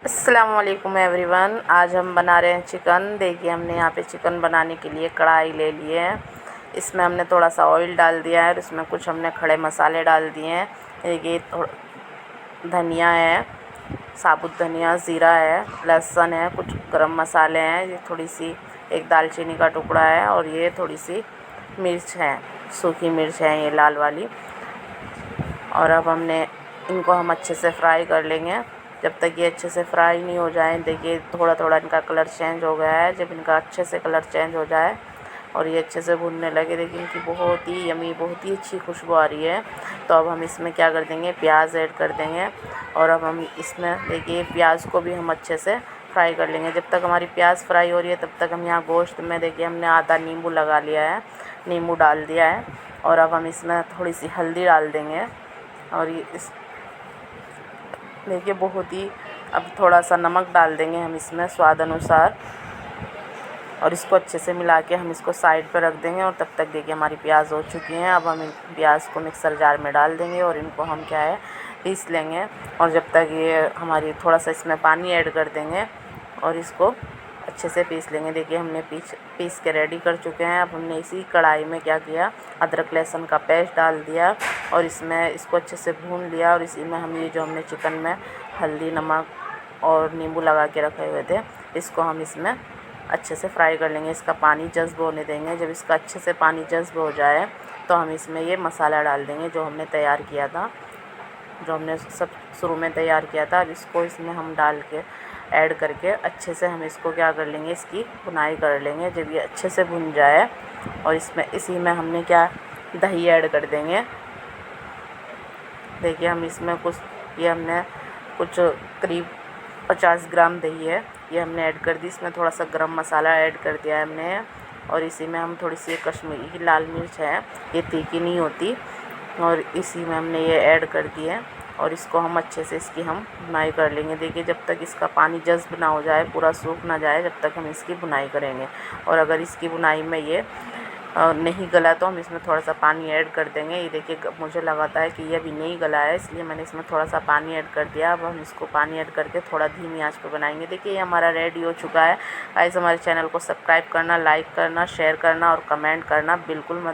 अस्सलामुअलैकुम एवरीवन। आज हम बना रहे हैं चिकन। देखिए, हमने यहाँ पे चिकन बनाने के लिए कढ़ाई ले लिए है। इसमें हमने थोड़ा सा ऑयल डाल दिया है और इसमें कुछ हमने खड़े मसाले डाल दिए हैं। देखिए, धनिया है, साबुत धनिया, ज़ीरा है, लहसुन है, कुछ गरम मसाले हैं, ये थोड़ी सी एक दालचीनी का टुकड़ा है और ये थोड़ी सी मिर्च है, सूखी मिर्च है ये लाल वाली। और अब इनको हम अच्छे से फ्राई कर लेंगे जब तक ये अच्छे से फ्राई नहीं हो जाए। देखिए, थोड़ा थोड़ा इनका कलर चेंज हो गया है। जब इनका अच्छे से कलर चेंज हो जाए और ये अच्छे से भुनने लगे, देखिए इनकी बहुत ही यमी, बहुत ही अच्छी खुशबू आ रही है। तो अब हम इसमें क्या कर देंगे, प्याज ऐड कर देंगे। और अब हम इसमें देखिए प्याज को भी हम अच्छे से फ्राई कर लेंगे। जब तक हमारी प्याज फ्राई हो रही है तब तक हम यहाँ गोश्त में देखिए हमने आधा नींबू लगा लिया है, नींबू डाल दिया है। और अब हम इसमें थोड़ी सी हल्दी डाल देंगे और ये इस देखिए बहुत ही, अब थोड़ा सा नमक डाल देंगे हम इसमें स्वाद अनुसार। और इसको अच्छे से मिला के हम इसको साइड पर रख देंगे। और तब तक देखिए हमारी प्याज हो चुकी हैं। अब हम इन प्याज को मिक्सर जार में डाल देंगे और इनको हम क्या है पीस लेंगे। और जब तक ये हमारी थोड़ा सा इसमें पानी ऐड कर देंगे और इसको अच्छे से पीस लेंगे। देखिए हमने पीस के रेडी कर चुके हैं। अब हमने इसी कढ़ाई में क्या किया, अदरक लहसुन का पेस्ट डाल दिया और इसमें इसको अच्छे से भून लिया। और इसी में हम ये जो हमने चिकन में हल्दी, नमक और नींबू लगा के रखे हुए थे, इसको हम इसमें अच्छे से फ्राई कर लेंगे। इसका पानी जज्ब होने देंगे। जब इसका अच्छे से पानी जज्ब हो जाए तो हम इसमें ये मसाला डाल देंगे जो हमने तैयार किया था, जो हमने सब शुरू में तैयार किया था। अब इसको इसमें हम डाल के ऐड करके अच्छे से हम इसको क्या कर लेंगे, इसकी भुनाई कर लेंगे। जब ये अच्छे से भुन जाए और इसी में हमने क्या दही ऐड कर देंगे। देखिए हम इसमें हमने कुछ करीब 50 ग्राम दही है, ये हमने ऐड कर दी। इसमें थोड़ा सा गरम मसाला ऐड कर दिया है हमने। और इसी में हम थोड़ी सी कश्मीरी की लाल मिर्च है, ये तीखी नहीं होती, और इसी में हमने ये ऐड कर दी है। और इसको हम अच्छे से इसकी हम भुनाई कर लेंगे। देखिए जब तक इसका पानी जज्ब ना हो जाए, पूरा सूख ना जाए, जब तक हम इसकी भुनाई करेंगे। और अगर इसकी भुनाई में ये नहीं गला तो हम इसमें थोड़ा सा पानी ऐड कर देंगे। ये देखिए मुझे लगाता है कि ये अभी नहीं गला है, इसलिए मैंने इसमें थोड़ा सा पानी ऐड कर दिया। अब हम इसको पानी ऐड करके थोड़ा धीमी आंच पर बनाएंगे। देखिए ये हमारा रेडी हो चुका है। गाइस, हमारे चैनल को सब्सक्राइब करना, लाइक करना, शेयर करना और कमेंट करना बिल्कुल मत